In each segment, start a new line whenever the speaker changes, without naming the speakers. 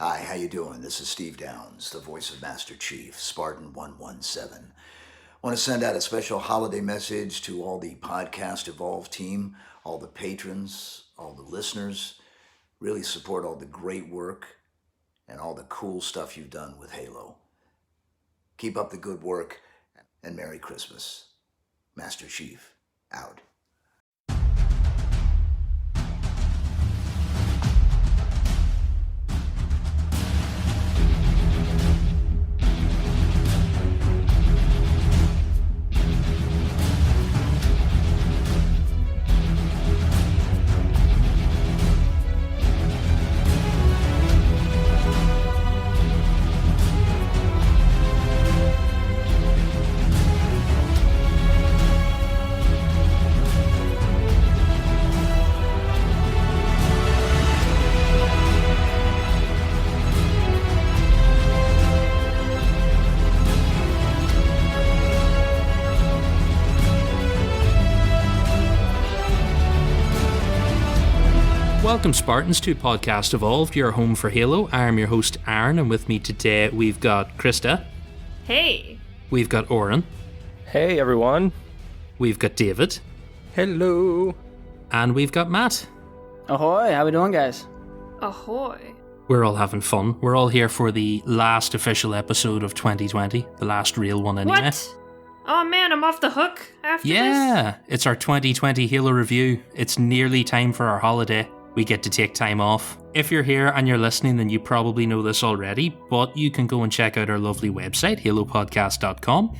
Hi, how you doing? This is Steve Downs, the voice of Master Chief, Spartan 117. Want to send out a special holiday message to all the Podcast Evolve team, all the patrons, all the listeners. Really support all the great work and all the cool stuff you've done with Halo. Keep up the good work, and Merry Christmas. Master Chief, out.
Welcome, Spartans, to Podcast Evolved, your home for Halo. I'm your host, Aaron, and with me today we've got Krista.
Hey.
We've got Oren.
Hey, everyone.
We've got David.
Hello.
And we've got Matt.
Ahoy, how we doing, guys?
Ahoy.
We're all having fun. We're all here for the last official episode of 2020, the last real one anyway.
What? Oh man, I'm off the hook after this?
Yeah, it's our 2020 Halo review. It's nearly time for our holiday. We get to take time off. If you're here and you're listening, then you probably know this already, but you can go and check out our lovely website, halopodcast.com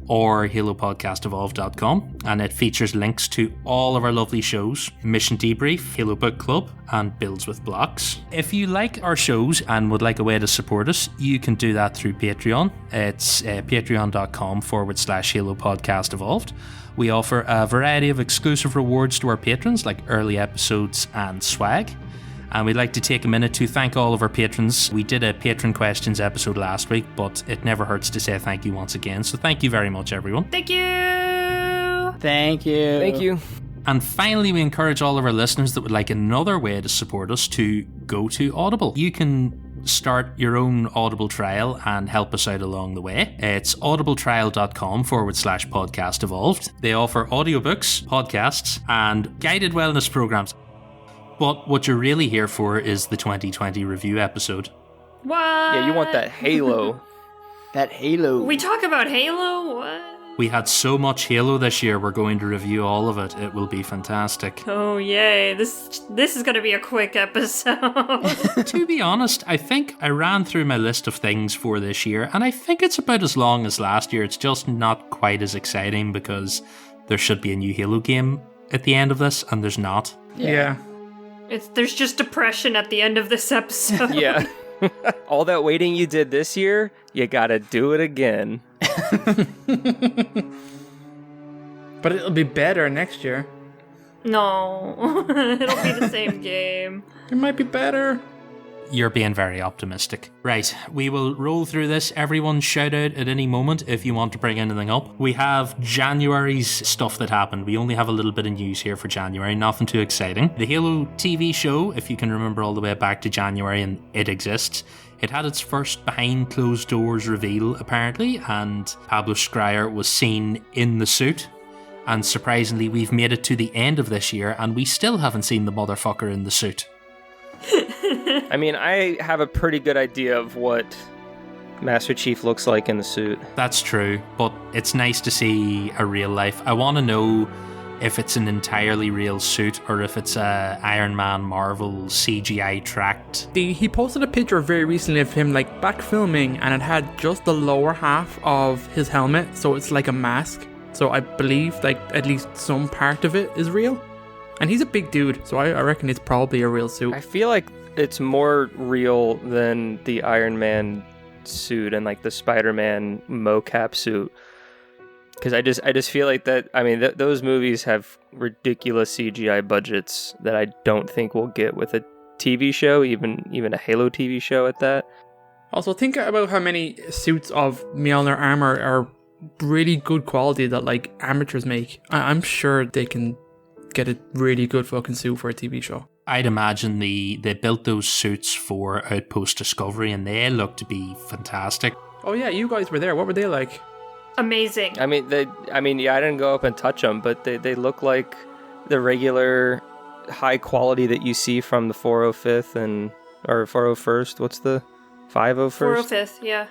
or halopodcastevolve.com, and it features links to all of our lovely shows, Mission Debrief, Halo Book Club, and Builds with Blocks. If you like our shows and would like a way to support us, you can do that through Patreon. It's patreon.com/halopodcastevolved. We offer a variety of exclusive rewards to our patrons, like early episodes and swag. And we'd like to take a minute to thank all of our patrons. We did a patron questions episode last week, but it never hurts to say thank you once again. So thank you very much, everyone.
Thank you.
Thank you.
Thank you.
And finally, we encourage all of our listeners that would like another way to support us to go to Audible. You can start your own Audible trial and help us out along the way. It's audibletrial.com/podcast evolved. They offer audiobooks, podcasts, and guided wellness programs. But what you're really here for is the 2020 review episode.
What?
Yeah, you want that Halo.
That Halo.
We talk about Halo? What?
We had so much Halo this year, we're going to review all of it. It will be fantastic.
Oh, yay. This is going to be a quick episode.
To be honest, I think I ran through my list of things for this year, and I think it's about as long as last year. It's just not quite as exciting because there should be a new Halo game at the end of this, and there's not.
Yeah.
There's just depression at the end of this episode.
Yeah. All that waiting you did this year, you gotta do it again.
But it'll be better next year.
No. It'll be the same game.
It might be better.
You're being very optimistic. Right, we will roll through this. Everyone shout out at any moment if you want to bring anything up. We have January's stuff that happened. We only have a little bit of news here for January, nothing too exciting. The Halo TV show, if you can remember all the way back to January, and it exists. It had its first behind closed doors reveal, apparently, and Pablo Schreier was seen in the suit. And surprisingly, we've made it to the end of this year, and we still haven't seen the motherfucker in the suit.
I mean, I have a pretty good idea of what Master Chief looks like in the suit.
That's true, but it's nice to see a real life. I want to know if it's an entirely real suit or if it's a Iron Man Marvel CGI tracked.
He posted a picture very recently of him like back filming, and it had just the lower half of his helmet, so it's like a mask. So I believe like at least some part of it is real. And he's a big dude, so I reckon it's probably a real suit.
I feel like it's more real than the Iron Man suit and like the Spider-Man mocap suit. Because I just feel like that. I mean, those movies have ridiculous CGI budgets that I don't think we'll get with a TV show, even a Halo TV show at that.
Also, think about how many suits of Mjolnir armor are really good quality that like amateurs make. I'm sure they can get a really good fucking suit for a TV show.
I'd imagine they built those suits for Outpost Discovery, and they look to be fantastic.
Oh yeah, you guys were there. What were they like?
Amazing.
I mean, yeah, I didn't go up and touch them, but they look like the regular high quality that you see from the 405th or 401st. What's the 501st?
405th, yeah.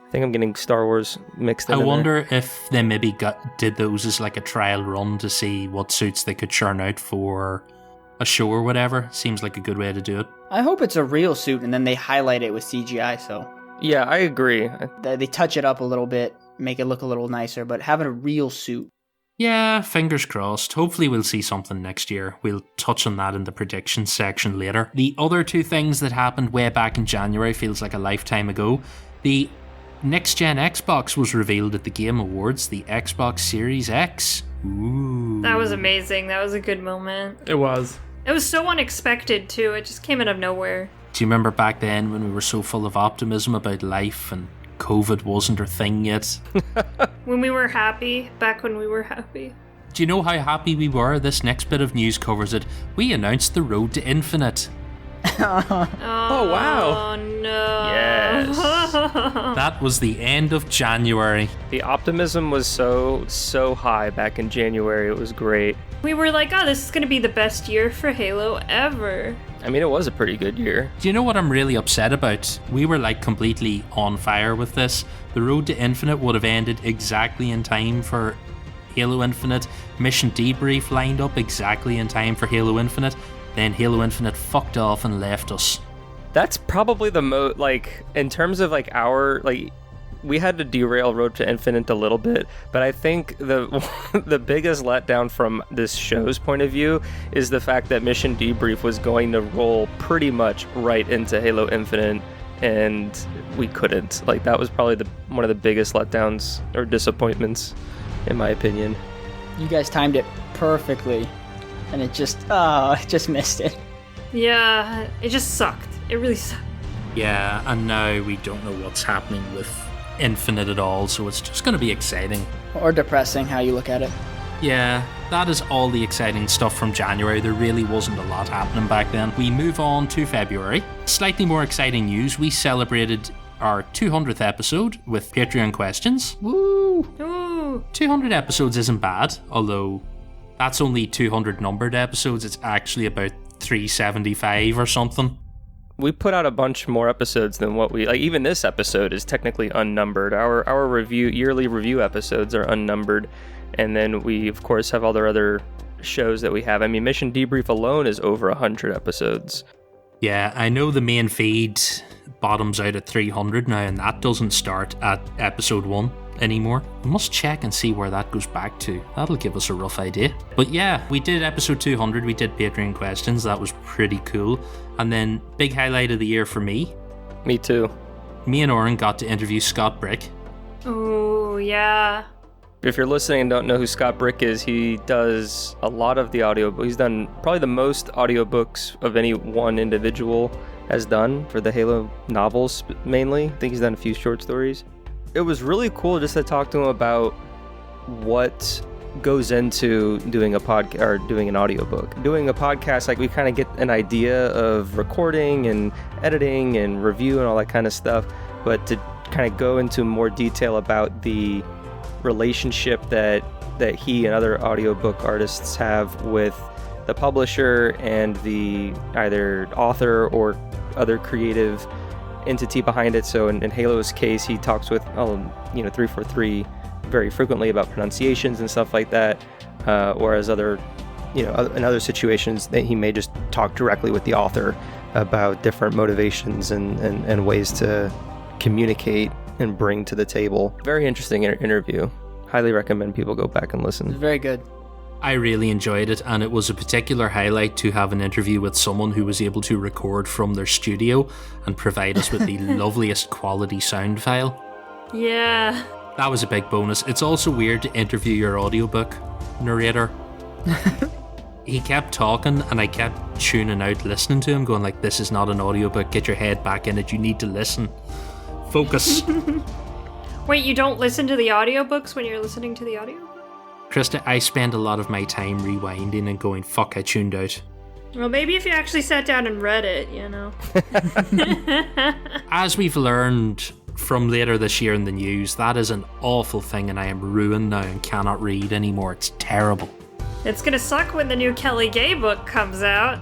I think I'm getting Star Wars mixed in.
I
there.
wonder if they maybe did those as like a trial run to see what suits they could churn out for a show or whatever. Seems like a good way to do it.
I hope it's a real suit and then they highlight it with CGI, so
Yeah, I agree.
they touch it up a little bit, make it look a little nicer, but having a real suit.
Yeah, fingers crossed. Hopefully we'll see something next year. We'll touch on that in the predictions section later. The other two things that happened way back in January feels like a lifetime ago. The next-gen Xbox was revealed at the Game Awards, the Xbox Series X. Ooh.
That was amazing. That was a good moment.
It was.
It was so unexpected, too. It just came out of nowhere.
Do you remember back then when we were so full of optimism about life and COVID wasn't our thing yet?
When we were happy, back when we were happy.
Do you know how happy we were? This next bit of news covers it. We announced the Road to Infinite.
Oh,
wow.
Oh, no.
Yes.
That was the end of January.
The optimism was so high back in January. It was great.
We were like, oh, this is going to be the best year for Halo ever.
I mean, it was a pretty good year.
Do you know what I'm really upset about? We were like completely on fire with this. The Road to Infinite would have ended exactly in time for Halo Infinite. Mission Debrief lined up exactly in time for Halo Infinite. Then Halo Infinite fucked off and left us.
That's probably the most, like, in terms of, like, we had to derail Road to Infinite a little bit, but I think the biggest letdown from this show's point of view is the fact that Mission Debrief was going to roll pretty much right into Halo Infinite, and we couldn't. Like, that was probably one of the biggest letdowns or disappointments, in my opinion.
You guys timed it perfectly, and it just missed it.
Yeah, it just sucked. It really sucked.
Yeah, and now we don't know what's happening with Infinite at all, so it's just going to be exciting.
Or depressing, how you look at it.
Yeah, that is all the exciting stuff from January. There really wasn't a lot happening back then. We move on to February. Slightly more exciting news. We celebrated our 200th episode with Patreon questions.
Woo!
Ooh.
200 episodes isn't bad, although that's only 200 numbered episodes. It's actually about 375 or something.
We put out a bunch more episodes than what we like. Even this episode is technically unnumbered. Our yearly review episodes are unnumbered, and then we of course have all the other shows that we have. I mean, Mission Debrief alone is over 100 episodes.
Yeah, I know the main feed bottoms out at 300 now, and that doesn't start at episode 1 anymore. We must check and see where that goes back to. That'll give us a rough idea. But yeah, we did episode 200, we did Patreon questions, that was pretty cool. And then, big highlight of the year for me.
Me too.
Me and Oren got to interview Scott Brick.
Oh, yeah.
If you're listening and don't know who Scott Brick is, he does a lot of the audio. He's done probably the most audiobooks of any one individual has done for the Halo novels mainly. I think he's done a few short stories. It was really cool just to talk to him about what goes into doing a podcast or doing an audiobook. Doing a podcast, like, we kind of get an idea of recording and editing and review and all that kind of stuff, but to kind of go into more detail about the relationship that he and other audiobook artists have with the publisher and the either author or other creative entity behind it. So in Halo's case, he talks with 343 very frequently about pronunciations and stuff like that, whereas in other situations that he may just talk directly with the author about different motivations and ways to communicate and bring to the table. Very interesting interview. Highly recommend people go back and listen.
Very good.
I really enjoyed it, and it was a particular highlight to have an interview with someone who was able to record from their studio and provide us with the loveliest quality sound file.
Yeah.
That was a big bonus. It's also weird to interview your audiobook narrator. He kept talking and I kept tuning out listening to him, going like, this is not an audiobook, get your head back in it, you need to listen. Focus.
Wait, you don't listen to the audiobooks when you're listening to the audio?
Krista, I spend a lot of my time rewinding and going, fuck, I tuned out.
Well, maybe if you actually sat down and read it, you know.
As we've learned from later this year in the news, that is an awful thing, and I am ruined now and cannot read anymore. It's terrible.
It's gonna suck when the new Kelly Gay book comes out.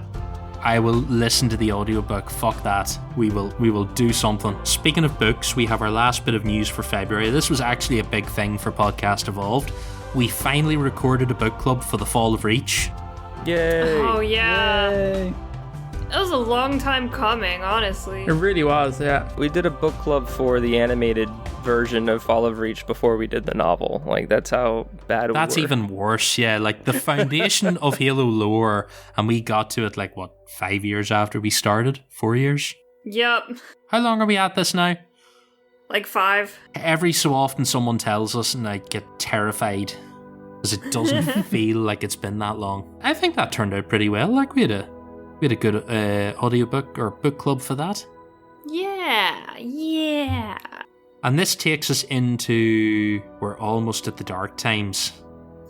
I will listen to the audiobook. Fuck that. We will do something. Speaking of books, we have our last bit of news for February. This was actually a big thing for Podcast Evolved. We finally recorded a book club for the Fall of Reach.
Yay!
Oh, yeah.
Yay.
That was a long time coming, honestly.
It really was, yeah.
We did a book club for the animated version of Fall of Reach before we did the novel. Like, that's how bad
That's
we were.
even worse, yeah. Like, the foundation of Halo lore, and we got to it, 5 years after we started? 4 years?
Yep.
How long are we at this now?
5.
Every so often someone tells us, and I get terrified, because it doesn't feel like it's been that long. I think that turned out pretty well. Like, we had a good audiobook or book club for that.
Yeah.
And this takes us into, we're almost at the dark times.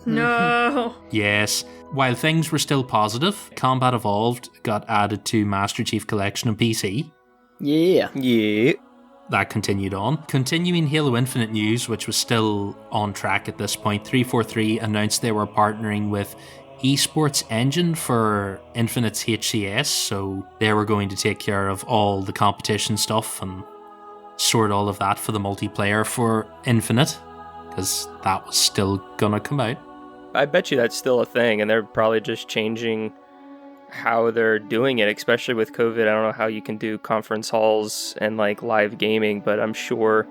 No.
Yes. While things were still positive, Combat Evolved got added to Master Chief Collection on PC.
Yeah.
Yeah.
That continued on. Continuing Halo Infinite news, which was still on track at this point, 343 announced they were partnering with Esports Engine for Infinite's HCS, so they were going to take care of all the competition stuff and sort all of that for the multiplayer for Infinite, because that was still gonna come out.
I bet you that's still a thing, and they're probably just changing how they're doing it, especially with COVID. I don't know how you can do conference halls and live gaming, but I'm sure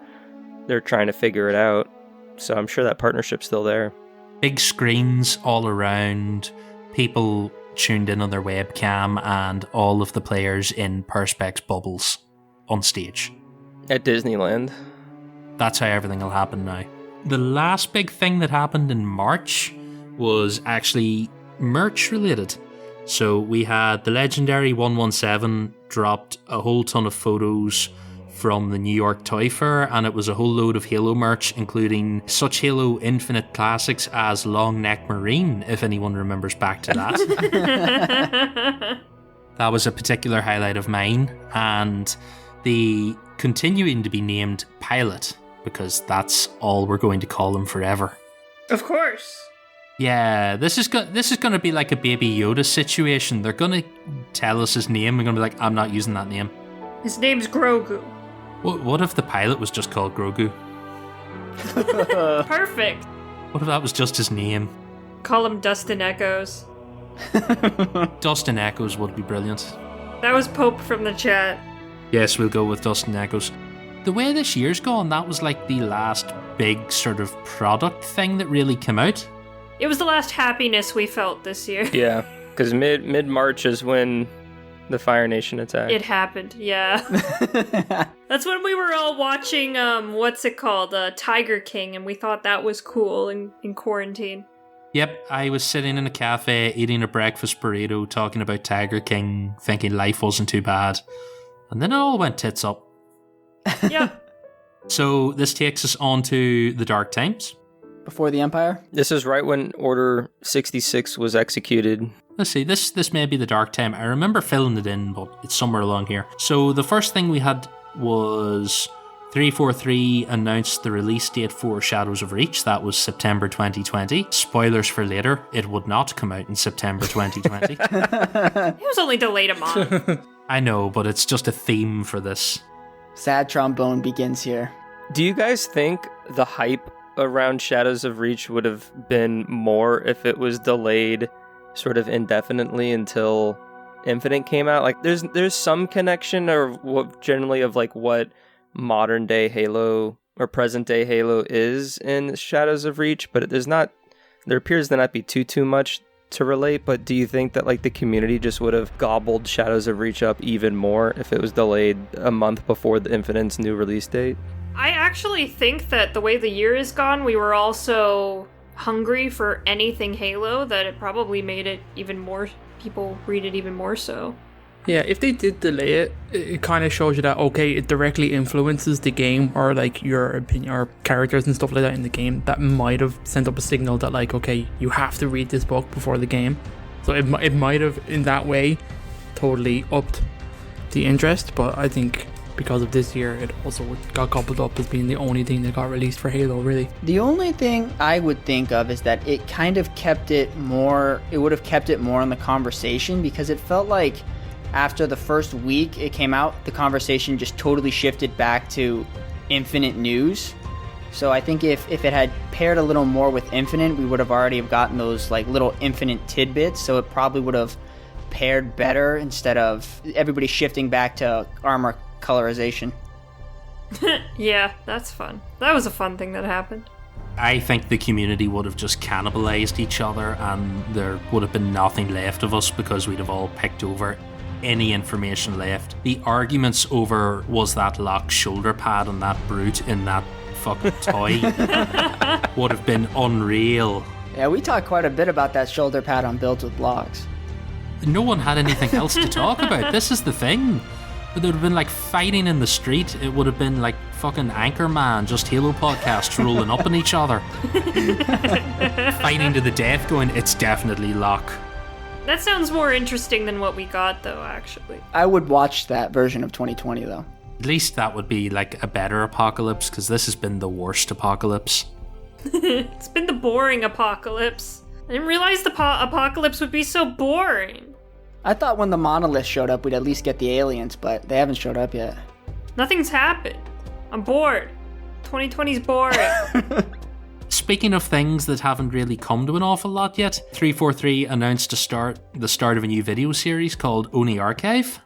they're trying to figure it out. So I'm sure that partnership's still there.
Big screens all around, people tuned in on their webcam, and all of the players in Perspex bubbles on stage.
At Disneyland.
That's how everything will happen now. The last big thing that happened in March was actually merch related. So we had the legendary 117 dropped a whole ton of photos from the New York Toy Fair, and it was a whole load of Halo merch, including such Halo Infinite classics as Long Neck Marine, if anyone remembers back to that. That was a particular highlight of mine, and the continuing to be named Pilot, because that's all we're going to call him forever.
Of course.
Yeah, this is going to be like a Baby Yoda situation. They're going to tell us his name. We're going to be like, I'm not using that name.
His name's Grogu.
What if the pilot was just called Grogu?
Perfect.
What if that was just his name?
Call him Dustin Echoes.
Dustin Echoes would be brilliant.
That was Pope from the chat.
Yes, we'll go with Dustin Echoes. The way this year's gone, that was like the last big sort of product thing that really came out.
It was the last happiness we felt this year.
Yeah, because mid-March is when the Fire Nation attacked.
It happened, yeah. That's when we were all watching, what's it called? Tiger King, and we thought that was cool in quarantine.
Yep, I was sitting in a cafe eating a breakfast burrito talking about Tiger King, thinking life wasn't too bad. And then it all went tits up.
Yep.
So this takes us on to the dark times.
Before the Empire?
This is right when Order 66 was executed.
Let's see, this may be the dark time. I remember filling it in, but it's somewhere along here. So the first thing we had was 343 announced the release date for Shadows of Reach. That was September 2020. Spoilers for later, it would not come out in September 2020.
It was only delayed a month.
I know, but it's just a theme for this.
Sad trombone begins here.
Do you guys think the hype around Shadows of Reach would have been more if it was delayed sort of indefinitely until Infinite came out? Like there's some connection or what generally of like what modern day Halo or present day Halo is in Shadows of Reach, but there appears to not be too much to relate. But do you think that like the community just would have gobbled Shadows of Reach up even more if it was delayed a month before the Infinite's new release date?
I actually think that the way the year is gone, we were also hungry for anything Halo, that it probably made it even more, people read it even more so.
Yeah, if they did delay it, it kind of shows you that, okay, it directly influences the game or like your opinion or characters and stuff like that in the game. That might have sent up a signal that like, okay, you have to read this book before the game. So it might have, in that way, totally upped the interest, but I think because of this year, it also got coupled up as being the only thing that got released for Halo, really.
The only thing I would think of is that it kind of kept it more, it would have kept it more in the conversation, because it felt like after the first week it came out, the conversation just totally shifted back to Infinite news. So I think if it had paired a little more with Infinite, we would have already gotten those like little Infinite tidbits, so it probably would have paired better instead of everybody shifting back to armor colorization.
Yeah, that's fun. That was a fun thing that happened.
I think the community would have just cannibalized each other and there would have been nothing left of us because we'd have all picked over any information left. The arguments over was that locked shoulder pad on that brute in that fucking toy would have been unreal.
Yeah, we talked quite a bit about that shoulder pad on Builds with Blocks.
No one had anything else to talk about. This is the thing. There would have been like fighting in the street. It would have been like fucking Anchorman, just Halo podcasts rolling up on each other. Fighting to the death going, it's definitely Locke.
That sounds more interesting than what we got, though, actually.
I would watch that version of 2020, though.
At least that would be like a better apocalypse, because this has been the worst apocalypse.
It's been the boring apocalypse. I didn't realize the apocalypse would be so boring.
I thought when the monolith showed up, we'd at least get the aliens, but they haven't showed up yet.
Nothing's happened. I'm bored. 2020's boring.
Speaking of things that haven't really come to an awful lot yet, 343 announced the start of a new video series called ONI Archive,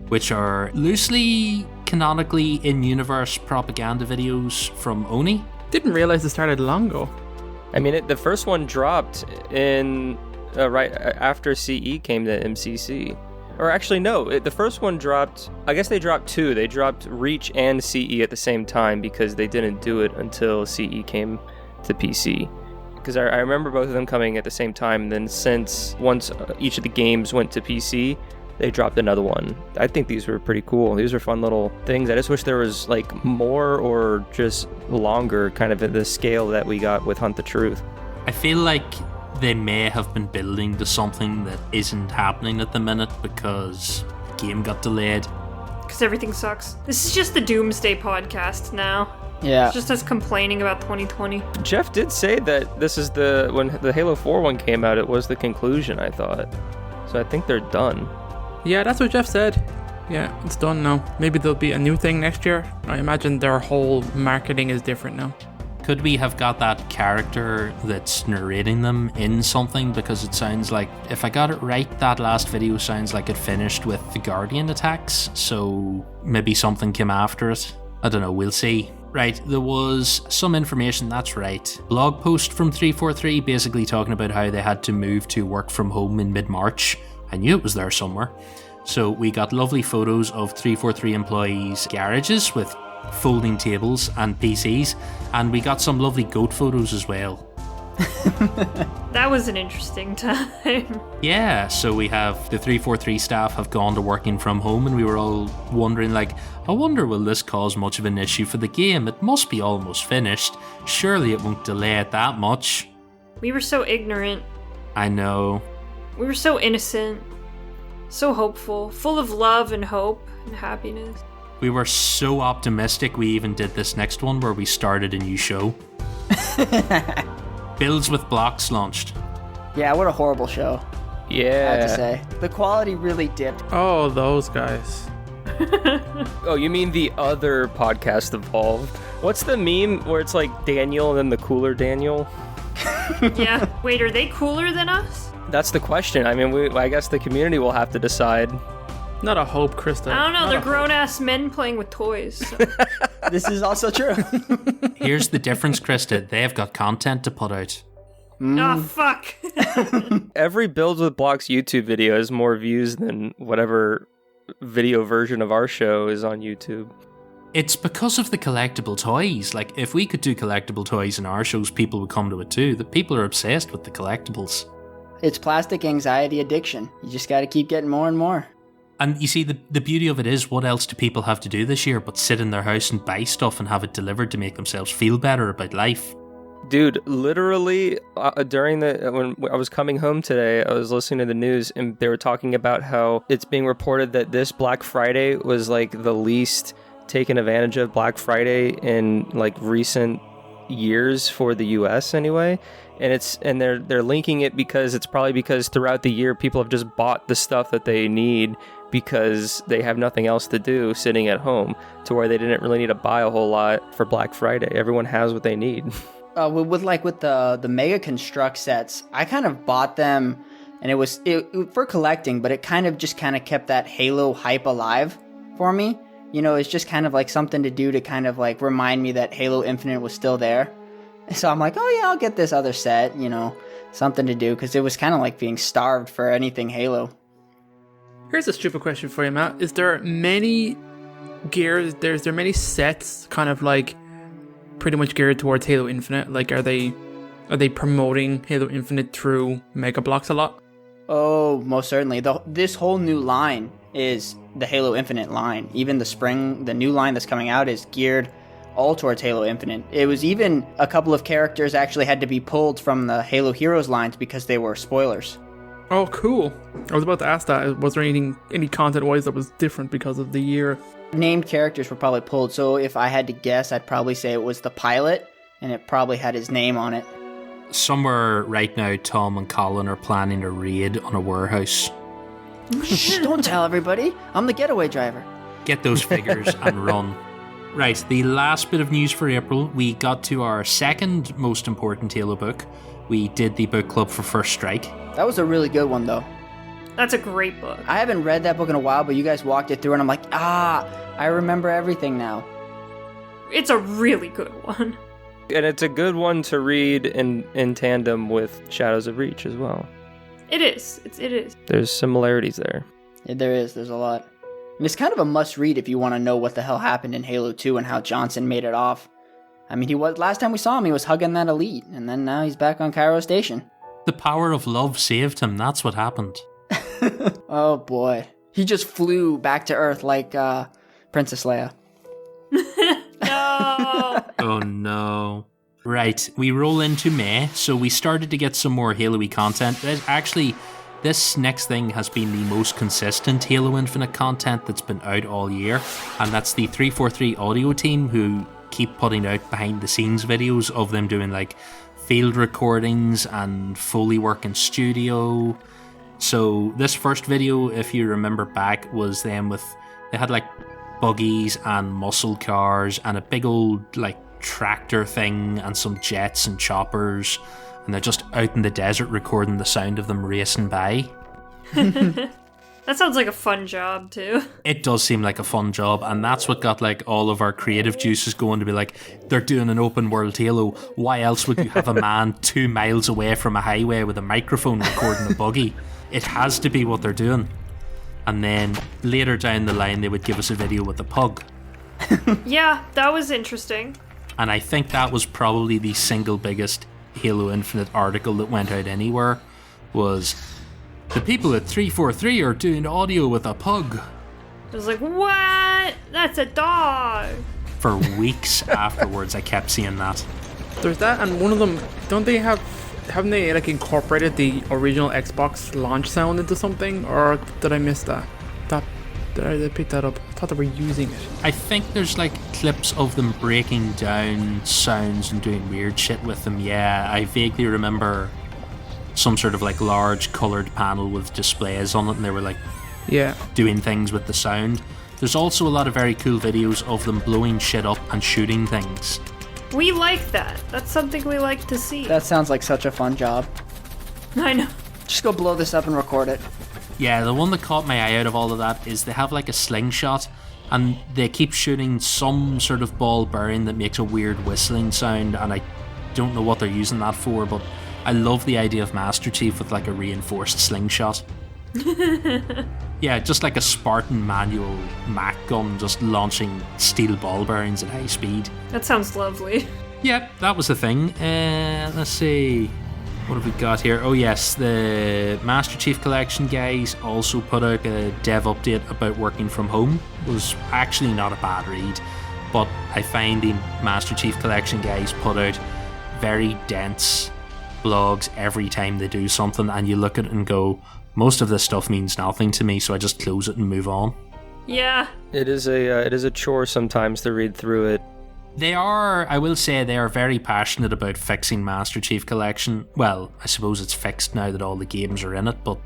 which are loosely, canonically in-universe propaganda videos from ONI.
Didn't realize it started long ago.
I mean, the first one dropped in right after CE came to MCC. Or actually, no, the first one dropped, I guess they dropped two. They dropped Reach and CE at the same time because they didn't do it until CE came to PC. Because I remember both of them coming at the same time, and then once each of the games went to PC, they dropped another one. I think these were pretty cool. These are fun little things. I just wish there was like more or just longer kind of at the scale that we got with Hunt the Truth.
I feel like they may have been building to something that isn't happening at the minute because the game got delayed.
Because everything sucks. This is just the Doomsday podcast now.
Yeah.
It's just us complaining about 2020.
Jeff did say that this is when the Halo 4 one came out, it was the conclusion, I thought. So I think they're done.
Yeah, that's what Jeff said. Yeah, it's done now. Maybe there'll be a new thing next year. I imagine their whole marketing is different now.
Could we have got that character that's narrating them in something? Because it sounds like, if I got it right, that last video sounds like it finished with the Guardian attacks, so maybe something came after it. I don't know, we'll see. Right, there was some information, that's right. Blog post from 343 basically talking about how they had to move to work from home in mid-March. I knew it was there somewhere. So we got lovely photos of 343 employees' garages with folding tables and PCs, and we got some lovely goat photos as well.
That was an interesting time.
Yeah, so we have the 343 staff have gone to working from home, and we were all wondering, like, I wonder will this cause much of an issue for the game? It must be almost finished. Surely it won't delay it that much.
We were so ignorant.
I know.
We were so innocent. So hopeful. Full of love and hope and happiness.
We were so optimistic we even did this next one where we started a new show. Builds with Blocks launched.
Yeah, what a horrible show.
Yeah.
I have to say. The quality really dipped.
Oh, those guys.
Oh, you mean the other podcast Evolved? What's the meme where it's like Daniel and then the cooler Daniel?
Yeah. Wait, are they cooler than us?
That's the question. I mean, I guess the community will have to decide.
Not a hope, Krista.
I don't know.
Not
They're
a
grown-ass men playing with toys. So.
This is also true.
Here's the difference, Krista. They've got content to put out.
Oh, fuck.
Every Builds with Blocks YouTube video has more views than whatever video version of our show is on YouTube.
It's because of the collectible toys. Like, if we could do collectible toys in our shows, people would come to it too. The people are obsessed with the collectibles.
It's plastic anxiety addiction. You just got to keep getting more and more.
And you see, the beauty of it is, what else do people have to do this year but sit in their house and buy stuff and have it delivered to make themselves feel better about life?
Dude, literally during when I was coming home today, I was listening to the news and they were talking about how it's being reported that this Black Friday was like the least taken advantage of Black Friday in like recent years for the US anyway. And they're linking it because it's probably because throughout the year people have just bought the stuff that they need because they have nothing else to do sitting at home, to where they didn't really need to buy a whole lot for Black Friday. Everyone has what they need.
With the Mega Construct sets, I kind of bought them, and it was for collecting, but it kind of kept that Halo hype alive for me. You know, it's just kind of like something to do to kind of like remind me that Halo Infinite was still there. So I'm like, oh yeah, I'll get this other set, you know, something to do, because it was kind of like being starved for anything Halo.
Here's a stupid question for you, Matt. Is there many gears, is there many sets kind of like pretty much geared towards Halo Infinite? Like, are they promoting Halo Infinite through Mega Bloks a lot?
Oh, most certainly. This whole new line is the Halo Infinite line. Even the new line that's coming out is geared all towards Halo Infinite. It was even a couple of characters actually had to be pulled from the Halo Heroes lines because they were spoilers.
Oh, cool. I was about to ask that. Was there any content-wise that was different because of the year?
Named characters were probably pulled, so if I had to guess, I'd probably say it was the pilot, and it probably had his name on it.
Somewhere right now, Tom and Colin are planning a raid on a warehouse.
Shh, don't tell everybody. I'm the getaway driver.
Get those figures and run. Right, the last bit of news for April, we got to our second most important Halo book. We did the book club for First Strike.
That was a really good one, though.
That's a great book.
I haven't read that book in a while, but you guys walked it through, and I'm like, I remember everything now.
It's a really good one.
And it's a good one to read in tandem with Shadows of Reach as well.
It is. It is.
There's similarities there.
Yeah, there is. There's a lot. And it's kind of a must-read if you want to know what the hell happened in Halo 2 and how Johnson made it off. I mean, last time we saw him, he was hugging that elite, and then now he's back on Cairo Station.
The power of love saved him. That's what happened.
Oh, boy. He just flew back to Earth like Princess Leia.
No!
Oh, no. Right, we roll into May, so we started to get some more Halo-y content. Actually, this next thing has been the most consistent Halo Infinite content that's been out all year, and that's the 343 audio team who keep putting out behind-the-scenes videos of them doing, like, field recordings and Foley work in studio. So this first video, if you remember back, was them they had, like, buggies and muscle cars and a big old, like, tractor thing and some jets and choppers, and they're just out in the desert recording the sound of them racing by.
That sounds like a fun job too.
It does seem like a fun job, and that's what got like all of our creative juices going to be like, they're doing an open world Halo. Why else would you have a man 2 miles away from a highway with a microphone recording a buggy? It has to be what they're doing. And then later down the line they would give us a video with a pug.
Yeah, that was interesting.
And I think that was probably the single biggest Halo Infinite article that went out anywhere, was the people at 343 are doing audio with a pug.
It was like, what? That's a dog.
For weeks afterwards, I kept seeing that.
There's that, and one of them, haven't they like incorporated the original Xbox launch sound into something, or did I miss that? Did I pick that up? I thought they were using it.
I think there's like clips of them breaking down sounds and doing weird shit with them. Yeah, I vaguely remember some sort of like large coloured panel with displays on it, and they were like doing things with the sound. There's also a lot of very cool videos of them blowing shit up and shooting things.
We like that. That's something we like to see.
That sounds like such a fun job.
I know.
Just go blow this up and record it.
Yeah, the one that caught my eye out of all of that is they have like a slingshot, and they keep shooting some sort of ball bearing that makes a weird whistling sound, and I don't know what they're using that for, but I love the idea of Master Chief with like a reinforced slingshot. Yeah, just like a Spartan manual Mac gun just launching steel ball bearings at high speed.
That sounds lovely.
Yep, that was the thing. Let's see. What have we got here? Oh yes, the Master Chief Collection guys also put out a dev update about working from home. It was actually not a bad read, but I find the Master Chief Collection guys put out very dense blogs every time they do something, and you look at it and go, most of this stuff means nothing to me, so I just close it and move on.
Yeah.
It is a chore sometimes to read through it.
I will say they are very passionate about fixing Master Chief Collection. Well, I suppose it's fixed now that all the games are in it, but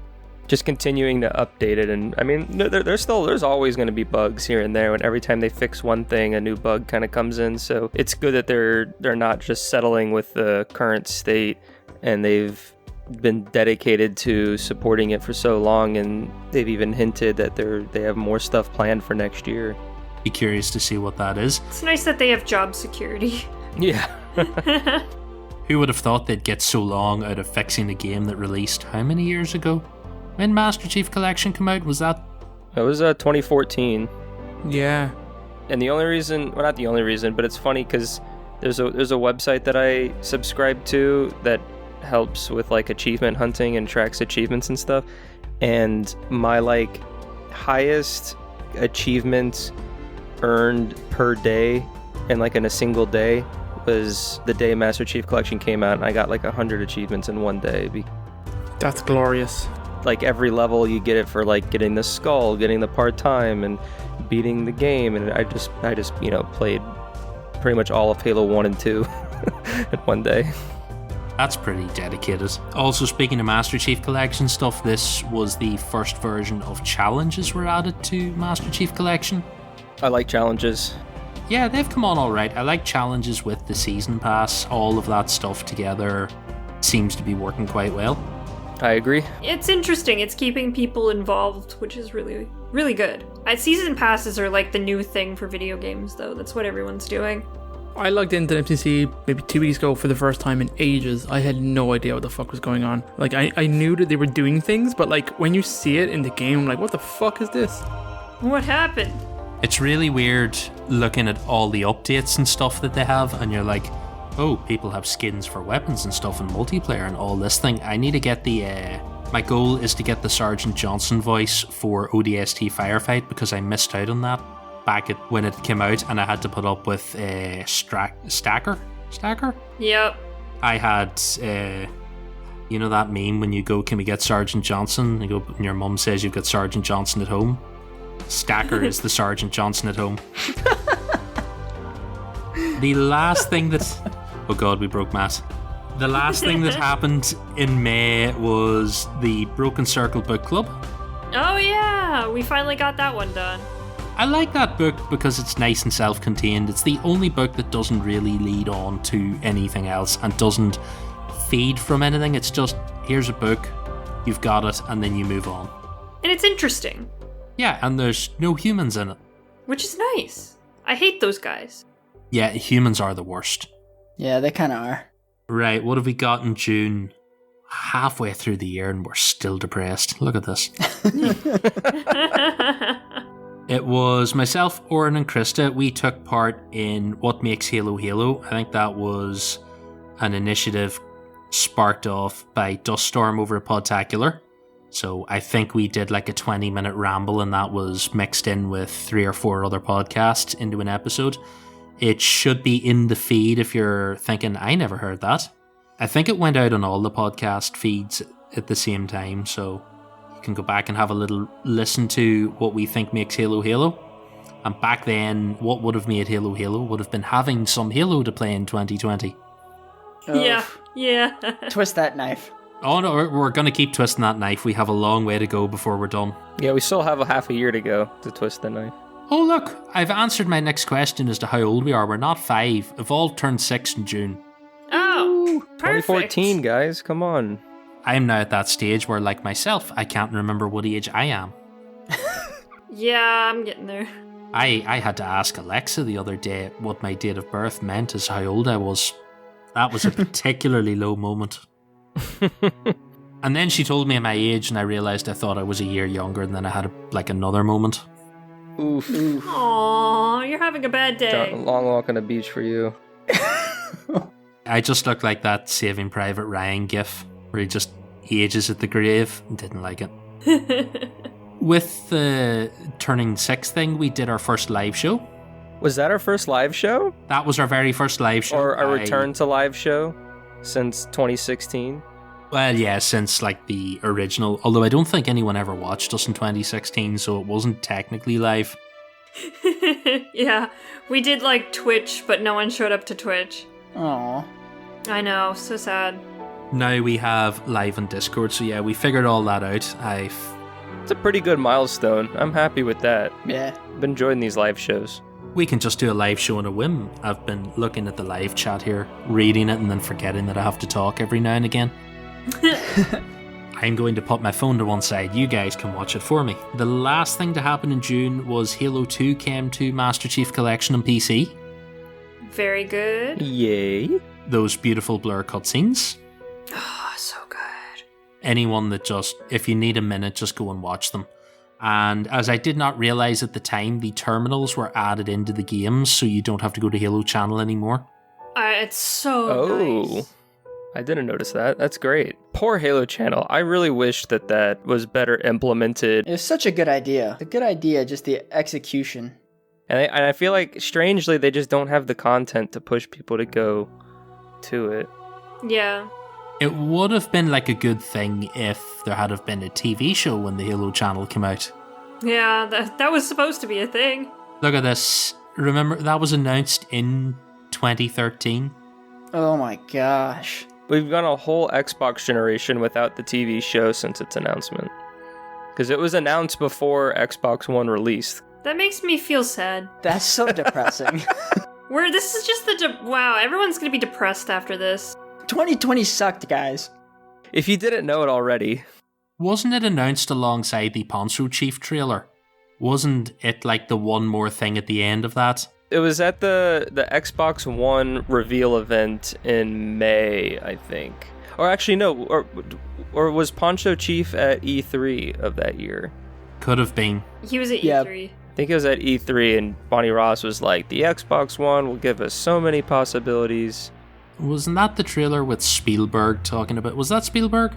just continuing to update it. And I mean, there's always going to be bugs here and there, and every time they fix one thing, a new bug kind of comes in. So it's good that they're not just settling with the current state, and they've been dedicated to supporting it for so long, and they've even hinted that they have more stuff planned for next year.
Be curious to see what that is.
It's nice that they have job security.
Yeah.
Who would have thought they'd get so long out of fixing a game that released how many years ago? When Master Chief Collection came out, was that?
It was 2014.
Yeah.
And the only reason, well, not the only reason, but it's funny because there's a website that I subscribe to that helps with like achievement hunting and tracks achievements and stuff. And my like highest achievements earned per day and like in a single day was the day Master Chief Collection came out, and I got like 100 achievements in one day.
That's glorious.
Like every level you get it for like getting the skull, getting the part-time, and beating the game. And I just played pretty much all of Halo 1 and 2 in one day.
That's pretty dedicated. Also, speaking of Master Chief Collection stuff, this was the first version of challenges were added to Master Chief Collection.
I like challenges.
Yeah, they've come on alright. I like challenges with the season pass. All of that stuff together seems to be working quite well.
I agree.
It's interesting. It's keeping people involved, which is really, really good. Season passes are like the new thing for video games, though. That's what everyone's doing.
I logged into MCC maybe 2 weeks ago for the first time in ages. I had no idea what the fuck was going on. Like, I knew that they were doing things, but like, when you see it in the game, I'm like, what the fuck is this?
What happened?
It's really weird looking at all the updates and stuff that they have, and you're like, oh, people have skins for weapons and stuff in multiplayer and all this thing. I need to get my goal is to get the Sergeant Johnson voice for ODST Firefight, because I missed out on that back when it came out, and I had to put up with Stacker?
Yep.
I had, you know that meme when you go, can we get Sergeant Johnson? And you go, and your mum says you've got Sergeant Johnson at home. Stacker is the Sergeant Johnson at home. The last thing that... Oh god, we broke Matt. The last thing that happened in May was the Broken Circle Book Club.
Oh yeah, we finally got that one done.
I like that book because it's nice and self-contained. It's the only book that doesn't really lead on to anything else and doesn't feed from anything. It's just, here's a book, you've got it, and then you move on.
And it's interesting.
Yeah, and there's no humans in it.
Which is nice. I hate those guys.
Yeah, humans are the worst.
Yeah, they kind of are.
Right, what have we got in June? Halfway through the year and we're still depressed. Look at this. It was myself, Oren, and Krista. We took part in What Makes Halo Halo. I think that was an initiative sparked off by Duststorm over at Podtacular. So I think we did like a 20-minute ramble, and that was mixed in with 3 or 4 other podcasts into an episode. It should be in the feed if you're thinking, I never heard that. I think it went out on all the podcast feeds at the same time, so you can go back and have a little listen to what we think makes Halo Halo. And back then, what would have made Halo Halo would have been having some Halo to play in 2020.
Yeah.
Twist that knife.
Oh no, we're going to keep twisting that knife. We have a long way to go before we're done.
Yeah, we still have a half a year to go to twist the knife.
Oh look, I've answered my next question as to how old we are. We're not 5. Evolve turned 6 in June.
Oh, perfect.
2014, guys, come on.
I'm now at that stage where, like myself, I can't remember what age I am.
Yeah, I'm getting there.
I had to ask Alexa the other day what my date of birth meant as how old I was. That was a particularly low moment. And then she told me my age, and I realised I thought I was a year younger, and then I had another moment.
Oof.
Aww, you're having a bad day.
Long walk on the beach for you.
I just looked like that Saving Private Ryan gif, where he just ages at the grave, and didn't like it. With the turning 6 thing, we did our first live show.
Was that our first live show?
That was our very first live show.
Or a return to live show since 2016?
Well, yeah, since like the original. Although I don't think anyone ever watched us in 2016, so it wasn't technically live.
Yeah, we did like Twitch, but no one showed up to Twitch.
Aw.
I know, so sad.
Now we have live on Discord, so yeah, we figured all that out.
It's a pretty good milestone. I'm happy with that.
Yeah.
I've been enjoying these live shows.
We can just do a live show on a whim. I've been looking at the live chat here, reading it, and then forgetting that I have to talk every now and again. I'm going to put my phone to one side. You guys can watch it for me. The last thing to happen in June was Halo 2 came to Master Chief Collection on PC.
Very good.
Yay.
Those beautiful blur cutscenes.
Oh, so good.
Anyone that just, if you need a minute, just go and watch them. And as I did not realize at the time, the terminals were added into the games, so you don't have to go to Halo Channel anymore.
It's so nice.
I didn't notice that. That's great. Poor Halo Channel. I really wish that was better implemented.
It was such a good idea. A good idea, just the execution.
And I feel like, strangely, they just don't have the content to push people to go to it.
Yeah.
It would have been like a good thing if there had have been a TV show when the Halo Channel came out.
Yeah, that was supposed to be a thing.
Look at this. Remember, that was announced in 2013.
Oh my gosh.
We've gone a whole Xbox generation without the TV show since its announcement. Because it was announced before Xbox One released.
That makes me feel sad.
That's so depressing.
This is just wow, everyone's gonna be depressed after this.
2020 sucked, guys.
If you didn't know it already.
Wasn't it announced alongside the Poncho Chief trailer? Wasn't it like the one more thing at the end of that?
It was at the Xbox One reveal event in May, I think. Or actually, no. Or was Poncho Chief at E3 of that year?
Could have been.
He was at
Yep.
E3.
I think it was at E3, and Bonnie Ross was like, the Xbox One will give us so many possibilities.
Wasn't that the trailer with Spielberg talking about? Was that Spielberg?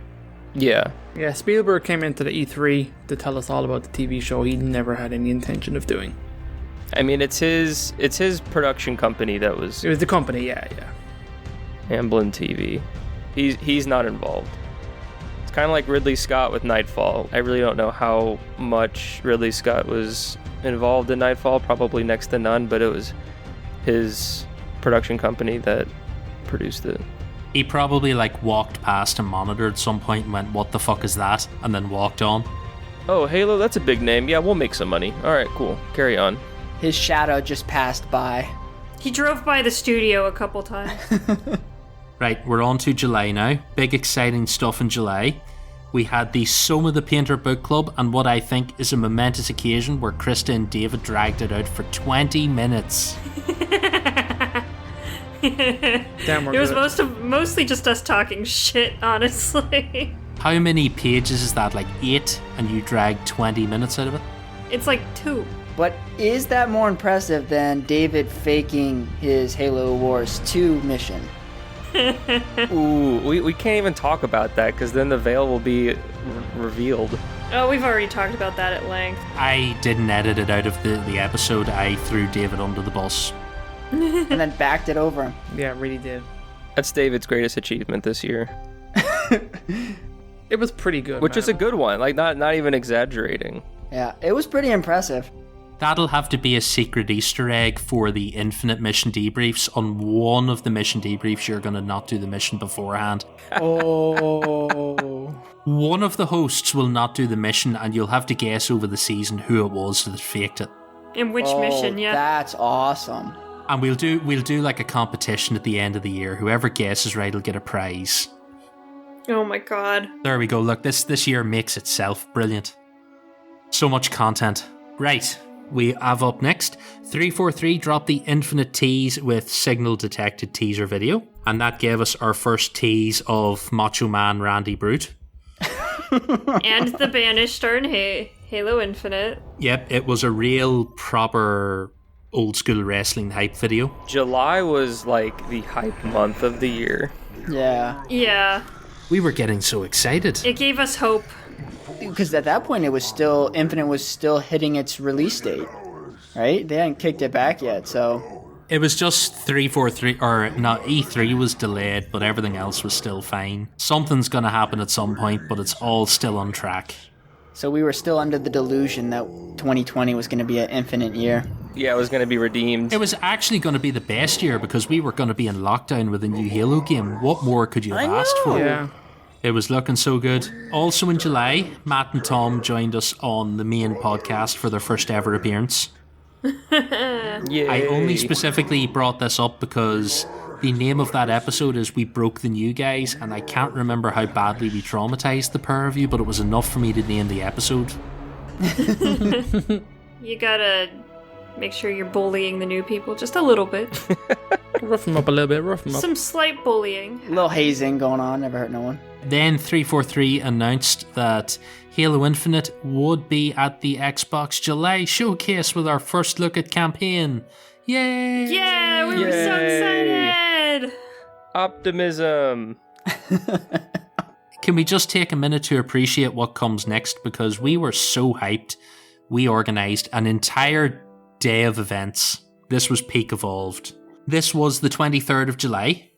Yeah.
Yeah, Spielberg came into the E3 to tell us all about the TV show he never had any intention of doing.
I mean, it's his production company that was
It was the company, yeah.
Amblin TV. He's not involved. It's kind of like Ridley Scott with Nightfall. I really don't know how much Ridley Scott was involved in Nightfall, probably next to none, but it was his production company that produced it.
He probably like walked past a monitor at some point and went, "What the fuck is that?" and then walked on.
Oh, Halo, that's a big name. Yeah, we'll make some money. All right, cool. Carry on.
His shadow just passed by.
He drove by the studio a couple times.
Right, we're on to July now. Big exciting stuff in July. We had the Soma the Painter Book Club, and what I think is a momentous occasion where Krista and David dragged it out for 20 minutes.
Damn, we're
It was
good.
mostly just us talking shit, honestly.
How many pages is that? Like 8? And you dragged 20 minutes out of it?
It's like 2.
But is that more impressive than David faking his Halo Wars 2 mission?
Ooh, we can't even talk about that because then the veil will be revealed.
Oh, we've already talked about that at length.
I didn't edit it out of the episode. I threw David under the bus.
And then backed it over him.
Yeah, it really did.
That's David's greatest achievement this year,
It was pretty good.
which is a
man.
good one. Like not even exaggerating.
Yeah, it was pretty impressive.
That'll have to be a secret Easter egg for the infinite mission debriefs. On one of the mission debriefs, you're going to not do the mission beforehand.
Oh.
One of the hosts will not do the mission, and you'll have to guess over the season who it was that faked it.
In which mission, yeah.
That's awesome.
And we'll do like a competition at the end of the year. Whoever guesses right will get a prize.
Oh my god.
There we go. Look, this year makes itself brilliant. So much content. Right. We have up next, 343 dropped the Infinite tease with signal detected teaser video, and that gave us our first tease of Macho Man Randy Brute.
And the Banished are in Halo Infinite.
Yep, it was a real proper old school wrestling hype video.
July was like the hype month of the year.
Yeah.
Yeah.
We were getting so excited.
It gave us hope.
Because at that point, Infinite was still hitting its release date. right? They hadn't kicked it back yet, so...
It was just 343, or not, E3 was delayed, but everything else was still fine. Something's going to happen at some point, but it's all still on track.
So we were still under the delusion that 2020 was going to be an infinite year.
Yeah, it was going to be redeemed.
It was actually going to be the best year because we were going to be in lockdown with a new Halo game. What more could you have asked for?
Yeah.
It was looking so good. Also in July, Matt and Tom joined us on the main podcast for their first ever appearance.
Yay.
I only specifically brought this up because the name of that episode is We Broke the New Guys, and I can't remember how badly we traumatized the pair of you, but it was enough for me to name the episode.
You gotta make sure you're bullying the new people just a little bit.
Rough them up a little bit, rough them up.
Some slight bullying.
A little hazing going on, never hurt no one.
Then 343 announced that Halo Infinite would be at the Xbox July showcase with our first look at campaign. Yay!
Yeah, we were so excited!
Optimism.
Can we just take a minute to appreciate what comes next? Because we were so hyped. We organised an entire day of events. This was peak Evolved. This was the 23rd of July.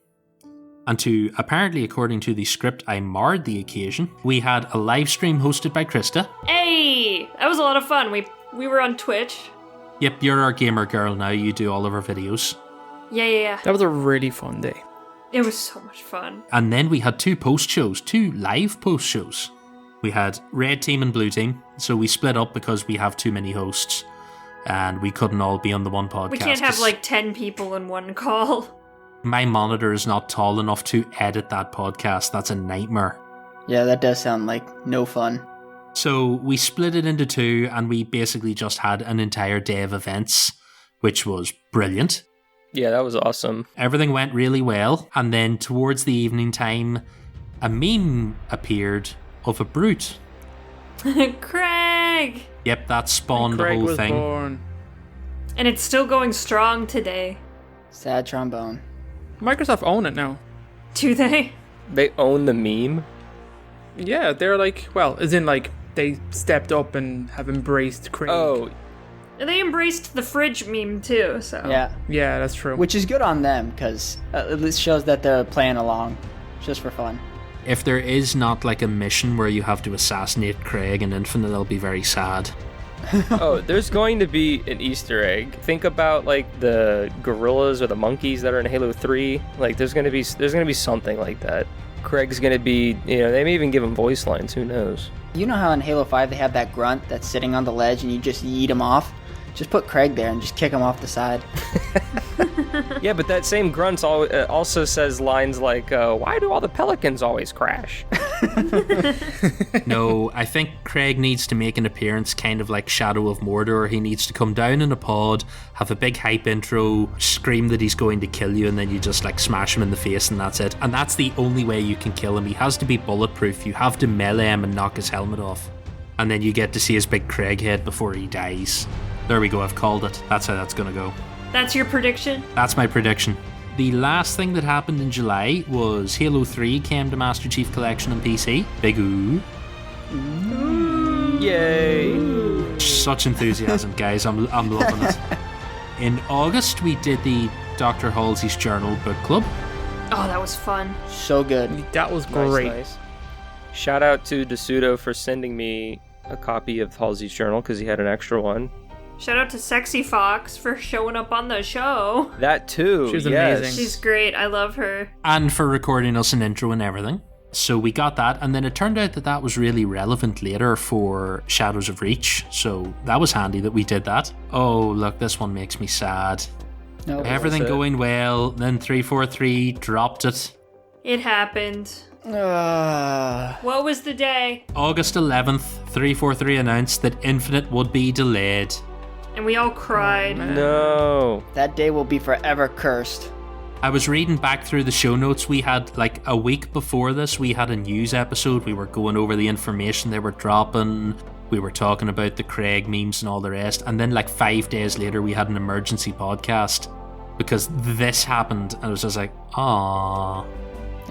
And apparently, according to the script, I marred the occasion. We had a live stream hosted by Krista.
Hey! That was a lot of fun. We were on Twitch.
Yep, you're our gamer girl now. You do all of our videos.
Yeah.
That was a really fun day.
It was so much fun.
And then we had two live post shows. We had Red Team and Blue Team, so we split up because we have too many hosts, and we couldn't all be on the one podcast.
We can't have like 10 people in one call.
My monitor is not tall enough to edit that podcast. That's a nightmare.
Yeah, that does sound like no fun.
So we split it into two, and we basically just had an entire day of events, which was brilliant.
Yeah, that was awesome.
Everything went really well, and then towards the evening time, a meme appeared of a brute.
Craig!
Yep, that spawned
Craig
the whole
was
thing.
born.
And it's still going strong today.
Sad trombone.
Microsoft own it now.
Do they?
They own the meme.
Yeah, they're like, well, as in like, they stepped up and have embraced Craig.
Oh,
And they embraced the fridge meme too, so.
Yeah,
Yeah, that's true.
which is good on them, because at least shows that they're playing along, just for fun.
If there is not like a mission where you have to assassinate Craig in Infinite, I'll be very sad.
oh, there's going to be an Easter egg. Think about like the gorillas or the monkeys that are in Halo 3. Like there's gonna be something like that. Craig's gonna be, they may even give him voice lines. Who knows?
You know how in Halo 5 they have that grunt that's sitting on the ledge and you just yeet him off? Just put Craig there and just kick him off the side.
Yeah, but that same grunt also says lines like, "Why do all the pelicans always crash?"
No, I think Craig needs to make an appearance kind of like Shadow of Mordor. He needs to come down in a pod, have a big hype intro, scream that he's going to kill you, and then you just like smash him in the face and that's it. And that's the only way you can kill him. He has to be bulletproof. You have to melee him and knock his helmet off. And then you get to see his big Craig head before he dies. There we go, I've called it. That's how that's gonna go.
That's your prediction?
That's my prediction. The last thing that happened in July was Halo 3 came to Master Chief Collection on PC. Big ooh.
Yay!
Such enthusiasm, guys. I'm loving it. In August, we did the Dr. Halsey's Journal Book Club.
Oh, that was fun.
So good.
That was great.
Nice. Shout out to DeSudo for sending me a copy of Halsey's Journal because he had an extra one.
Shout out to Sexy Fox for showing up on the show.
That too.
She was
yes.
amazing.
She's great. I love her.
And for recording us an intro and everything. So we got that, and then it turned out that was really relevant later for Shadows of Reach, so that was handy that we did that. Oh, look, this one makes me sad.
No,
Everything
it?
going well, then 343 dropped it.
It happened. What was the day?
August 11th, 343 announced that Infinite would be delayed.
And we all cried.
No.
that day will be forever cursed.
I was reading back through the show notes. We had, like, a week before this, we had a news episode. We were going over the information they were dropping. We were talking about the Craig memes and all the rest. And then, like, 5 days later, we had an emergency podcast because this happened. And I was just like, aww.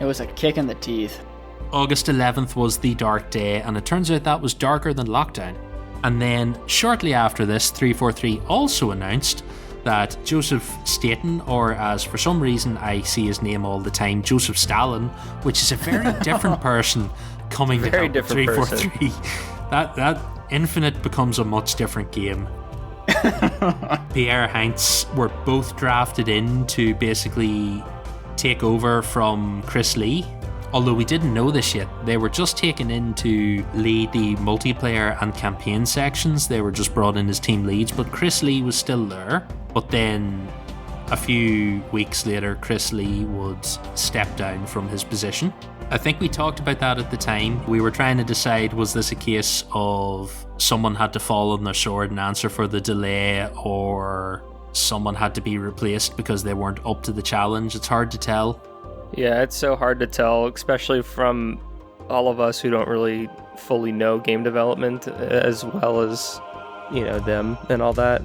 It was a kick in the teeth.
August 11th was the dark day, and it turns out that was darker than lockdown. And then shortly after this, 343 also announced that Joseph Staten, or as for some reason I see his name all the time, Joseph Stalin, which is a very different person coming to help 343. That Infinite becomes a much different game. Pierre Heinz were both drafted in to basically take over from Chris Lee. Although we didn't know this yet, they were just taken in to lead the multiplayer and campaign sections. They were just brought in as team leads, but Chris Lee was still there. But then a few weeks later, Chris Lee would step down from his position. I think we talked about that at the time. We were trying to decide, was this a case of someone had to fall on their sword and answer for the delay, or someone had to be replaced because they weren't up to the challenge? It's hard to tell.
Yeah, it's so hard to tell, especially from all of us who don't really fully know game development as well as, them and all that,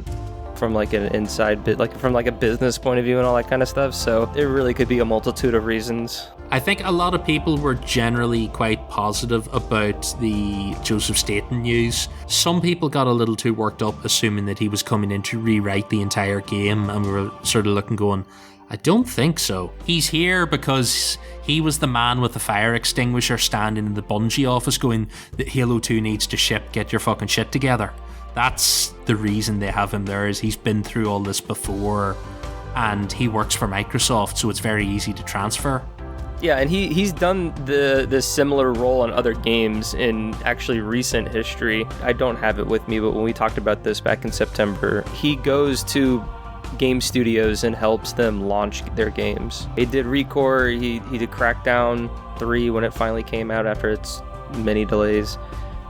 from like an inside bit, like from like a business point of view and all that kind of stuff. So it really could be a multitude of reasons.
I think a lot of people were generally quite positive about the Joseph Staten news. Some people got a little too worked up, assuming that he was coming in to rewrite the entire game, and we were sort of looking going, I don't think so. He's here because he was the man with the fire extinguisher standing in the Bungie office going that Halo 2 needs to ship, get your fucking shit together. That's the reason they have him there, is he's been through all this before and he works for Microsoft, so it's very easy to transfer.
Yeah, and he's done the similar role in other games in actually recent history. I don't have it with me, but when we talked about this back in September, he goes to game studios and helps them launch their games. He did Recore, he did Crackdown 3 when it finally came out after its many delays.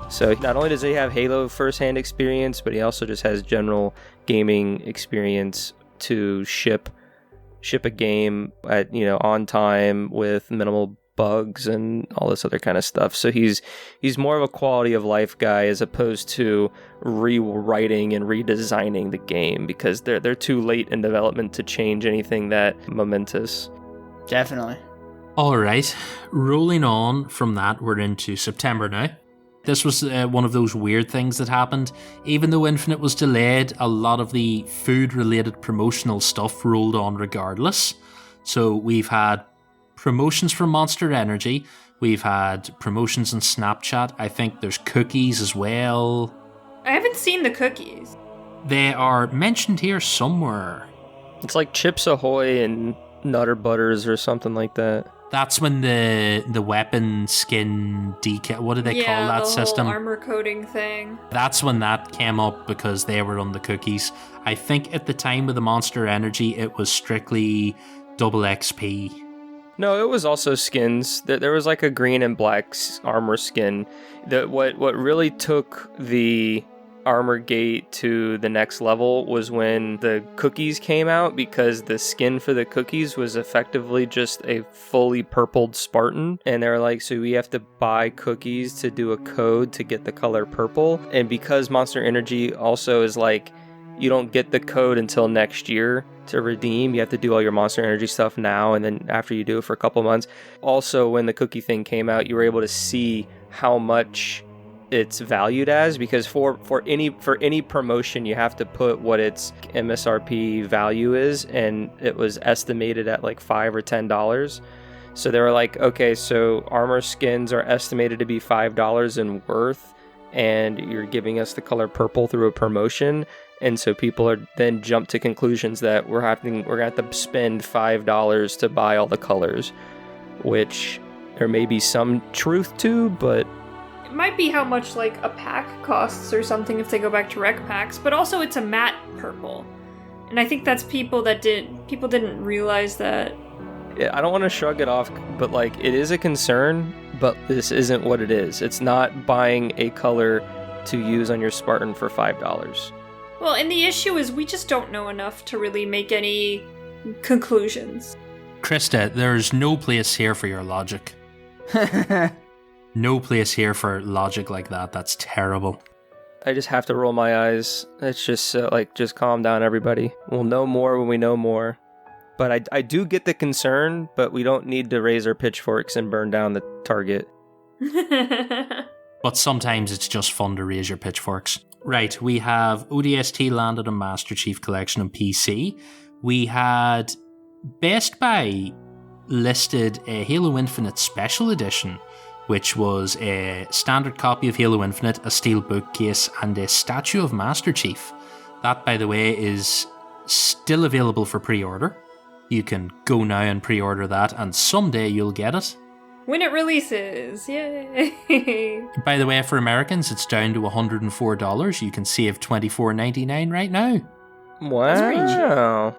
So not only does he have Halo first-hand experience, but he also just has general gaming experience to ship a game at on time with minimal bugs and all this other kind of stuff. So he's more of a quality of life guy as opposed to rewriting and redesigning the game, because they're too late in development to change anything that momentous.
Definitely.
All right, rolling on from that, we're into September now. This was one of those weird things that happened. Even though Infinite was delayed, a lot of the food-related promotional stuff rolled on regardless. So we've had promotions from Monster Energy. We've had promotions on Snapchat. I think there's cookies as well.
I haven't seen the cookies.
They are mentioned here somewhere.
It's like Chips Ahoy and Nutter Butters or something like that.
That's when the weapon skin decal, what do they call that system?
Yeah, the whole armor coating thing.
That's when that came up because they were on the cookies. I think at the time with the Monster Energy, it was strictly double XP.
No, it was also skins. There was like a green and black armor skin. What really took the Armorgate to the next level was when the cookies came out, because the skin for the cookies was effectively just a fully purpled Spartan, and they were like, so we have to buy cookies to do a code to get the color purple. And because Monster Energy also is like, you don't get the code until next year to redeem, you have to do all your Monster Energy stuff now, and then after you do it for a couple months. Also, when the cookie thing came out, you were able to see how much it's valued as, because for any promotion you have to put what its MSRP value is, and it was estimated at like $5 or $10. So they were like, okay, so armor skins are estimated to be $5 in worth, and you're giving us the color purple through a promotion. And so people are then jump to conclusions that we're gonna have to spend $5 to buy all the colors, which there may be some truth to, but
It might be how much like a pack costs or something if they go back to rec packs, but also it's a matte purple. And I think that's people didn't realize that.
Yeah, I don't want to shrug it off, but like it is a concern, but this isn't what it is. It's not buying a color to use on your Spartan for $5.
Well, and the issue is we just don't know enough to really make any conclusions.
Krista, there's no place here for your logic. No place here for logic like that. That's terrible.
I just have to roll my eyes. It's just just calm down, everybody. We'll know more when we know more. But I do get the concern, but we don't need to raise our pitchforks and burn down the target.
But sometimes it's just fun to raise your pitchforks. Right, we have ODST landed on Master Chief Collection on PC. We had Best Buy listed a Halo Infinite Special Edition, which was a standard copy of Halo Infinite, a steel bookcase, and a statue of Master Chief. That, by the way, is still available for pre-order. You can go now and pre-order that, and someday you'll get it.
When it releases, yay!
By the way, for Americans, it's down to $104. You can save $24.99 right now.
Wow.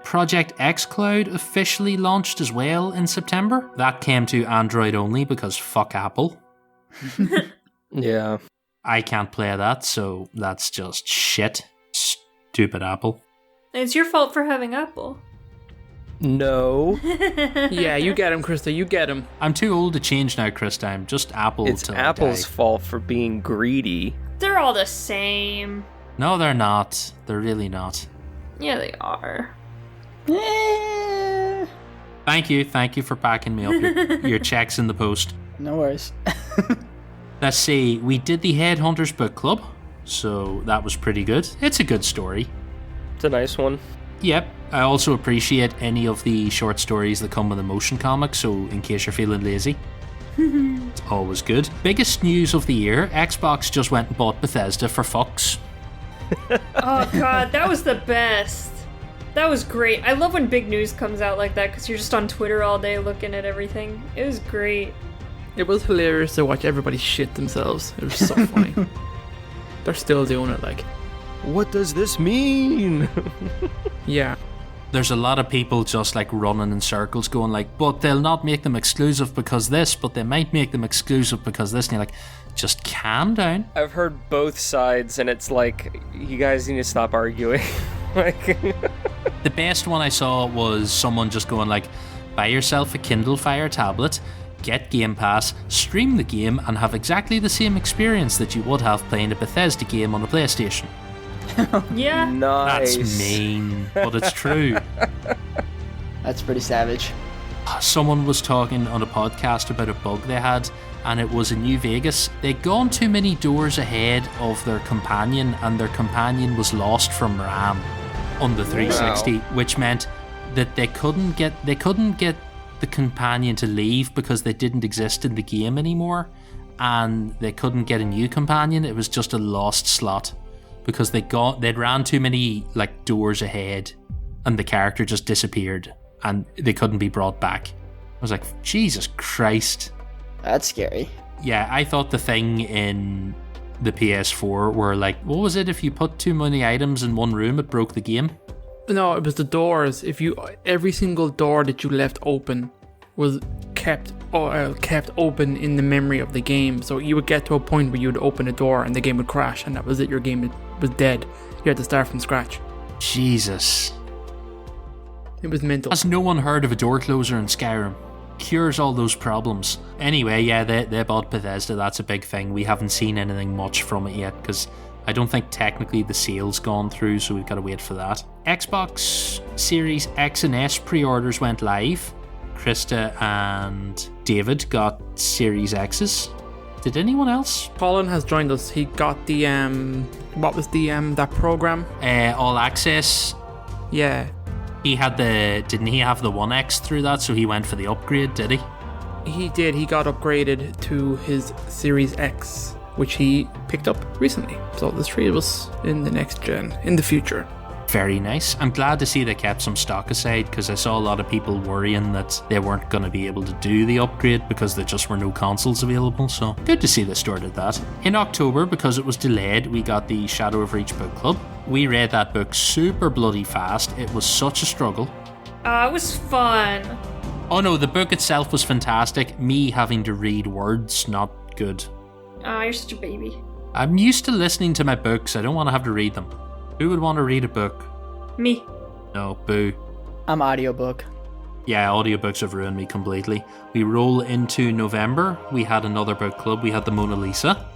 Project xCloud officially launched as well in September. That came to Android only because fuck Apple.
Yeah.
I can't play that, so that's just shit. Stupid Apple.
It's your fault for having Apple.
No.
Yeah, you get him, Krista. You get him.
I'm too old to change now, Krista. I'm just Apple
It's
till
Apple's
I die.
fault for being greedy.
They're all the same.
No, they're not. They're really not.
Yeah, they are.
Thank you for backing me up. Your check's in the post.
No worries.
Let's see, we did the Headhunters book club, so that was pretty good. It's a good story.
It's a nice one.
Yep, I also appreciate any of the short stories that come with a motion comic, so in case you're feeling lazy, it's always good. Biggest news of the year, Xbox just went and bought Bethesda for fucks.
Oh god, that was the best. That was great. I love when big news comes out like that because you're just on Twitter all day looking at everything. It was great.
It was hilarious to watch everybody shit themselves. It was so funny. They're still doing it, like.
What does this mean?
Yeah.
There's a lot of people just like running in circles going like, but they'll not make them exclusive because this, but they might make them exclusive because this. And you're like, just calm down.
I've heard both sides, and it's like, you guys need to stop arguing. Like,
The best one I saw was someone just going like, buy yourself a Kindle Fire tablet, get Game Pass, stream the game, and have exactly the same experience that you would have playing a Bethesda game on a PlayStation.
Yeah.
nice.
That's mean, but it's true.
That's pretty savage.
Someone was talking on a podcast about a bug they had, and it was in New Vegas. They'd gone too many doors ahead of their companion, and their companion was lost from RAM on the 360, which meant that they couldn't get the companion to leave because they didn't exist in the game anymore, and they couldn't get a new companion. It was just a lost slot because they'd ran too many like doors ahead, and the character just disappeared, and they couldn't be brought back. I was like, Jesus Christ.
That's scary.
Yeah, I thought the thing in the PS4 were like, what was it? If you put too many items in one room, it broke the game.
No, it was the doors. Every single door that you left open was kept open in the memory of the game. So you would get to a point where you would open a door and the game would crash, and that was it. Your game was dead. You had to start from scratch.
Jesus.
It was mental.
Has no one heard of a door closer in Skyrim? Cures all those problems. Anyway, yeah, they bought Bethesda. That's a big thing. We haven't seen anything much from it yet because I don't think technically the sale's gone through, so we've got to wait for that. Xbox Series X and S pre-orders went live. Krista and David got Series X's. Did anyone else?
Colin has joined us. He got the what was the that program?
All Access.
Yeah.
He had didn't he have the 1X through that, so he went for the upgrade, did he?
He did. He got upgraded to his Series X, which he picked up recently. So the three of us in the next gen, in the future.
Very nice. I'm glad to see they kept some stock aside because I saw a lot of people worrying that they weren't going to be able to do the upgrade because there just were no consoles available, so good to see the store did that. In October, because it was delayed, we got the Shadow of Reach book club. We read that book super bloody fast. It was such a struggle.
It was fun.
Oh no, the book itself was fantastic. Me having to read words, not good.
You're such a baby.
I'm used to listening to my books. I don't want to have to read them. Who would want to read a book?
Me.
No, boo.
I'm audiobook.
Yeah, audiobooks have ruined me completely. We roll into November. We had another book club. We had the Mona Lisa.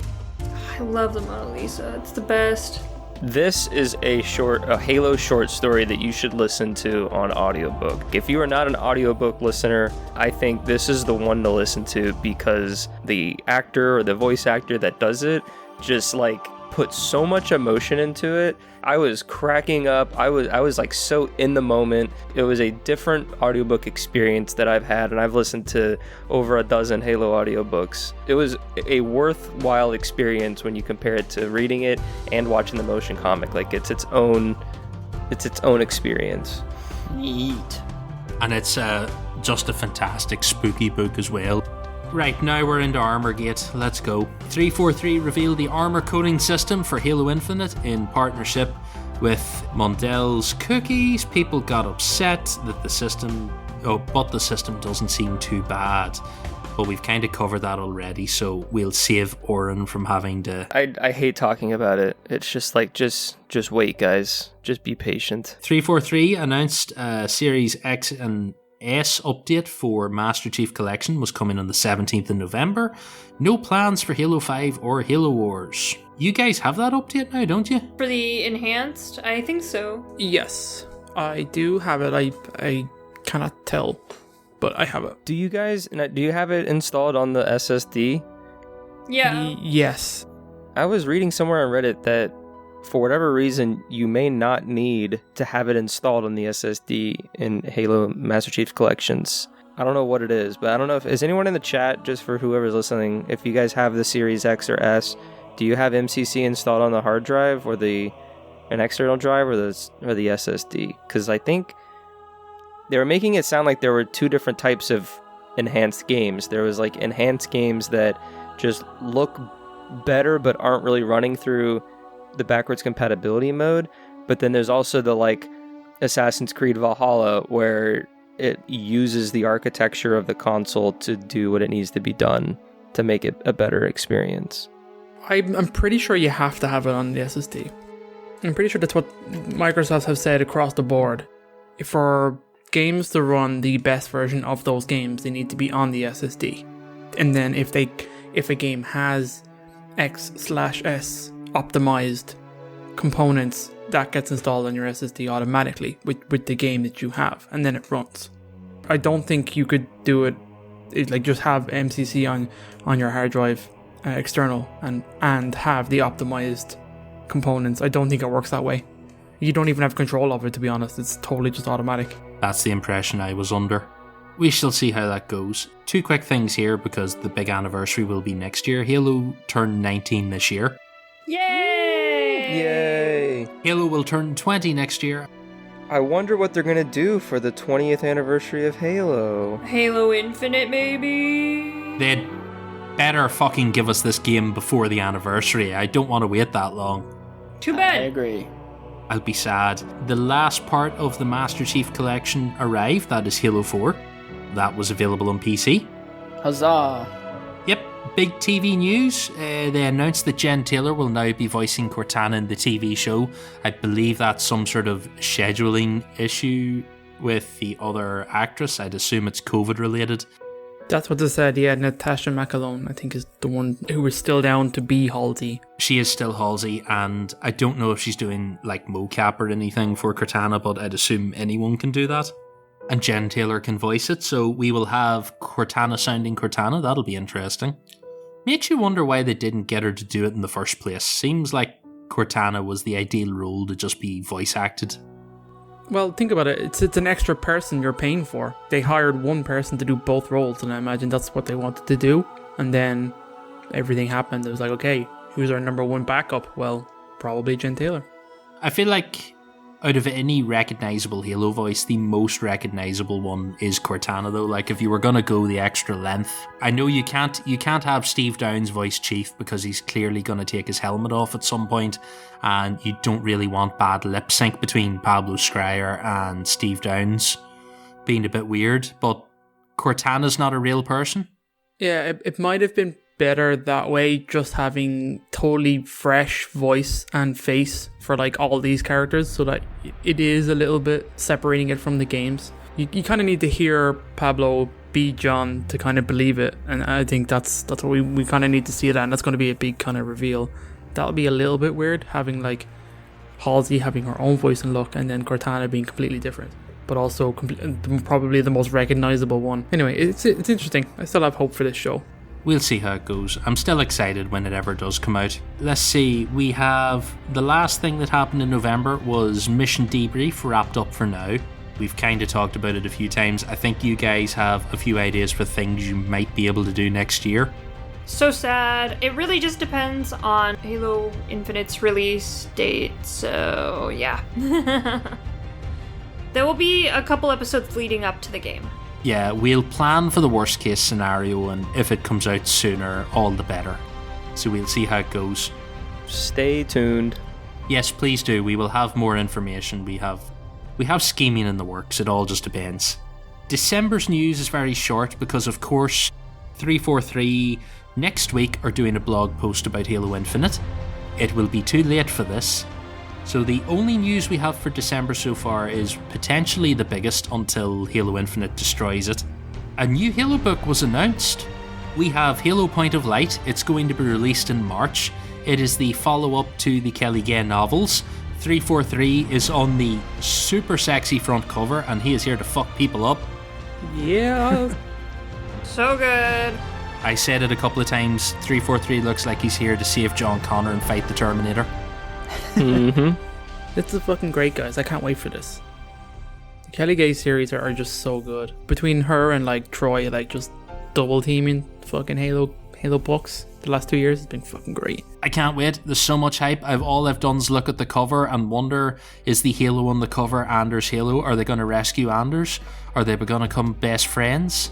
I love the Mona Lisa. It's the best.
This is a Halo short story that you should listen to on audiobook. If you are not an audiobook listener, I think this is the one to listen to because the actor or the voice actor that does it just like put so much emotion into it. I was cracking up. I was like so in the moment. It was a different audiobook experience that I've had, and I've listened to over a dozen Halo audiobooks. It was a worthwhile experience when you compare it to reading it and watching the motion comic. Like it's its own experience.
Neat.
And it's just a fantastic spooky book as well. Right, now we're into Armorgate. Let's go. 343 revealed the armor coding system for Halo Infinite in partnership with Mundell's Cookies. People got upset that the system doesn't seem too bad. But we've kind of covered that already, so we'll save Oren from having to...
I hate talking about it. It's just like, just wait, guys. Just be patient.
343 announced Series X and S update for Master Chief Collection was coming on the 17th of November. No plans for Halo 5 or Halo Wars. You guys have that update now, don't you?
For the enhanced, I think so.
Yes, I do have it. I cannot tell, but I have it.
Do you have it installed on the SSD?
Yeah.
Yes.
I was reading somewhere on Reddit that for whatever reason, you may not need to have it installed on the SSD in Halo Master Chief Collections. I don't know what it is, but I don't know is anyone in the chat, just for whoever's listening, if you guys have the Series X or S, do you have MCC installed on the hard drive or an external drive or the SSD? Because I think they were making it sound like there were two different types of enhanced games. There was like enhanced games that just look better but aren't really running through the backwards compatibility mode, but then there's also the like Assassin's Creed Valhalla where it uses the architecture of the console to do what it needs to be done to make it a better experience.
I'm pretty sure you have to have it on the SSD. I'm pretty sure that's what Microsoft have said across the board. For games to run the best version of those games, they need to be on the SSD. And then if a game has X/S optimized components, that gets installed on your SSD automatically with the game that you have, and then it runs. I don't think you could do it like just have MCC on your hard drive external and have the optimized components. I don't think it works that way. You don't even have control of it, to be honest. It's totally just automatic.
That's the impression I was under. We shall see how that goes. Two quick things here, because the big anniversary will be next year. Halo turned 19 this year.
Yay!
Halo will turn 20 next year.
I wonder what they're gonna do for the 20th anniversary of Halo.
Halo Infinite, maybe?
They'd better fucking give us this game before the anniversary. I don't want to wait that long.
Too
I
bad.
agree.
I'll be sad. The last part of the Master Chief Collection arrived, that is Halo 4. That was available on PC.
Huzzah.
Yep, big TV news. They announced that Jen Taylor will now be voicing Cortana in the TV show. I believe that's some sort of scheduling issue with the other actress. I'd assume it's COVID related.
That's what they said. Yeah, Natasha McAlone, I think, is the one who was still down to be Halsey.
She is still Halsey, and I don't know if she's doing like mocap or anything for Cortana, but I'd assume anyone can do that. And Jen Taylor can voice it, so we will have Cortana sounding Cortana. That'll be interesting. Makes you wonder why they didn't get her to do it in the first place. Seems like Cortana was the ideal role to just be voice acted.
Well, think about it. It's an extra person you're paying for. They hired one person to do both roles, and I imagine that's what they wanted to do. And then everything happened. It was like, okay, who's our number one backup? Well, probably Jen Taylor.
I feel like out of any recognizable Halo voice, the most recognizable one is Cortana, though. Like, if you were gonna go the extra length, I know you can't have Steve Downes voice Chief because he's clearly gonna take his helmet off at some point, and you don't really want bad lip sync between Pablo Schreier and Steve Downes being a bit weird. But Cortana's not a real person.
Yeah, it might have been better that way, just having totally fresh voice and face for like all these characters, so that it is a little bit separating it from the games. You kind of need to hear Pablo be John to kind of believe it, and I think that's what we kind of need to see that, and that's going to be a big kind of reveal. That'll be a little bit weird, having like Halsey having her own voice and look, and then Cortana being completely different, but also probably the most recognizable one. Anyway, it's interesting. I still have hope for this show.
We'll see how it goes. I'm still excited when it ever does come out. Let's see, we have the last thing that happened in November was Mission Debrief wrapped up for now. We've kind of talked about it a few times. I think you guys have a few ideas for things you might be able to do next year.
So sad. It really just depends on Halo Infinite's release date, so yeah. There will be a couple episodes leading up to the game.
Yeah, we'll plan for the worst case scenario, and if it comes out sooner, all the better. So we'll see how it goes.
Stay tuned.
Yes, please do. We will have more information. We have scheming in the works. It all just depends. December's news is very short because, of course, 343 next week are doing a blog post about Halo Infinite. It will be too late for this. So the only news we have for December so far is potentially the biggest until Halo Infinite destroys it. A new Halo book was announced. We have Halo Point of Light. It's going to be released in March. It is the follow-up to the Kelly Gay novels. 343 is on the super sexy front cover, and he is here to fuck people up.
Yeah.
So good.
I said it a couple of times. 343 looks like he's here to save John Connor and fight the Terminator.
This is fucking great, guys. I can't wait for this. The Kelly Gay series are just so good. Between her and like Troy, like just double teaming fucking Halo books the last 2 years has been fucking great.
I can't wait. There's so much hype. All I've done is look at the cover and wonder, is the Halo on the cover Anders' Halo? Are they going to rescue Anders? Are they going to become best friends?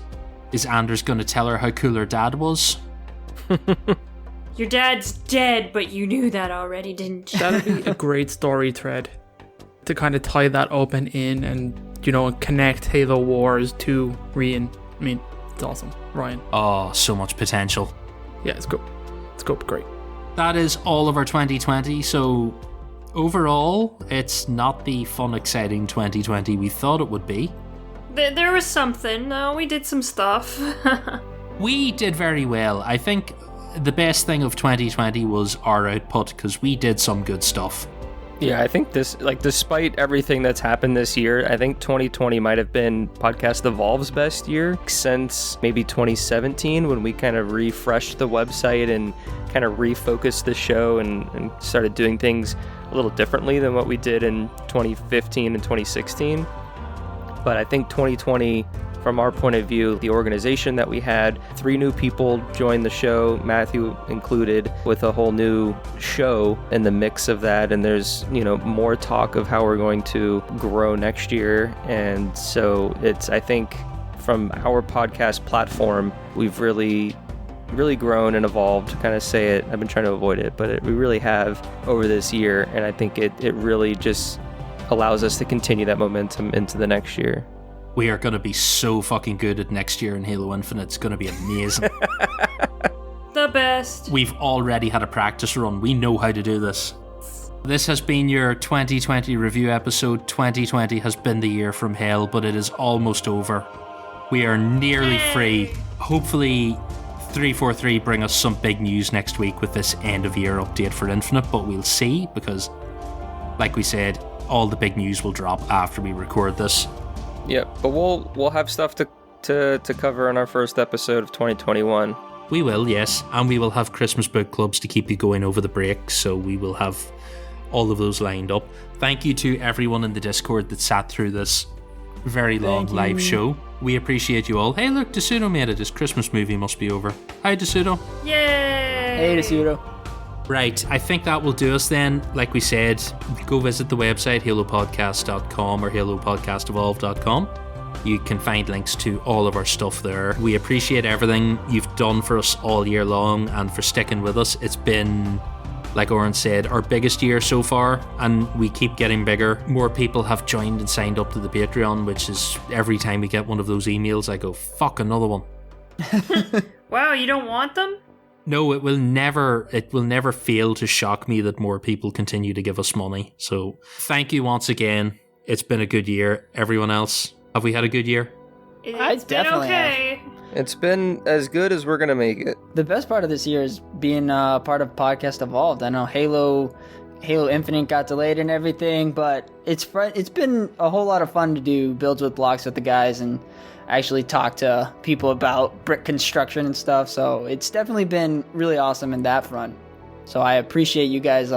Is Anders going to tell her how cool her dad was?
Your dad's dead, but you knew that already, didn't you?
That'd be a great story thread to kind of tie that up and in and, you know, connect Halo Wars to Rian. I mean, it's awesome. Ryan.
Oh, so much potential.
Yeah, it's good. It's good. Great.
That is all of our 2020. So overall, it's not the fun, exciting 2020 we thought it would be.
There was something. No, we did some stuff.
We did very well. I think the best thing of 2020 was our output, because we did some good stuff.
Yeah, I think this, like, despite everything that's happened this year, I think 2020 might have been Podcast Evolve's best year since maybe 2017, when we kind of refreshed the website and kind of refocused the show and started doing things a little differently than what we did in 2015 and 2016. But I think 2020, from our point of view, the organization that we had, 3 new people joined the show, Matthew included, with a whole new show in the mix of that. And there's, you know, more talk of how we're going to grow next year. And so it's, I think, from our podcast platform, we've really grown and evolved, to kind of say it. I've been trying to avoid it, but we really have over this year. And I think it really just allows us to continue that momentum into the next year.
We are going to be so fucking good at next year in Halo Infinite. It's going to be amazing.
The best.
We've already had a practice run. We know how to do this. This has been your 2020 review episode. 2020 has been the year from hell, but it is almost over. We are nearly free. Hopefully 343 bring us some big news next week with this end of year update for Infinite, but we'll see, because like we said, all the big news will drop after we record this.
Yeah, but we'll have stuff to cover in our first episode of 2021.
We will, yes, and we will have Christmas book clubs to keep you going over the break, so we will have all of those lined up. Thank you to everyone in the Discord that sat through this very long live show. We appreciate you all. Hey, look, DeSudo made it. His Christmas movie must be over. Hi, DeSudo.
Yay!
Hey, DeSudo.
Right, I think that will do us then. Like we said, go visit the website, halopodcast.com or halopodcastevolve.com. You can find links to all of our stuff there. We appreciate everything you've done for us all year long and for sticking with us. It's been, like Oren said, our biggest year so far, and we keep getting bigger. More people have joined and signed up to the Patreon, which is every time we get one of those emails, I go, fuck, another one.
Wow, you don't want them?
No, it will never fail to shock me that more people continue to give us money. So thank you once again. It's been a good year. Everyone else, have we had a good year?
It's been
definitely
okay.
It's been as good as we're gonna make it.
The best part of this year is being part of Podcast Evolved. I know Halo Halo Infinite got delayed and everything, but it's been a whole lot of fun to do builds with blocks with the guys and actually talk to people about brick construction and stuff. So it's definitely been really awesome in that front. So I appreciate you guys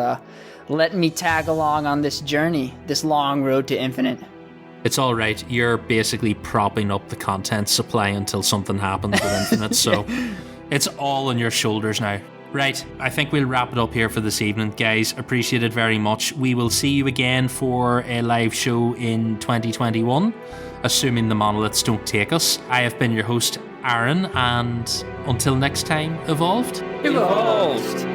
letting me tag along on this journey, this long road to Infinite.
It's all right. You're basically propping up the content supply until something happens with Infinite, so it's all on your shoulders now. Right, I think we'll wrap it up here for this evening, guys. Appreciate it very much. We will see you again for a live show in 2021, assuming the monoliths don't take us. I have been your host, Aaron, and until next time, Evolved.
Evolved!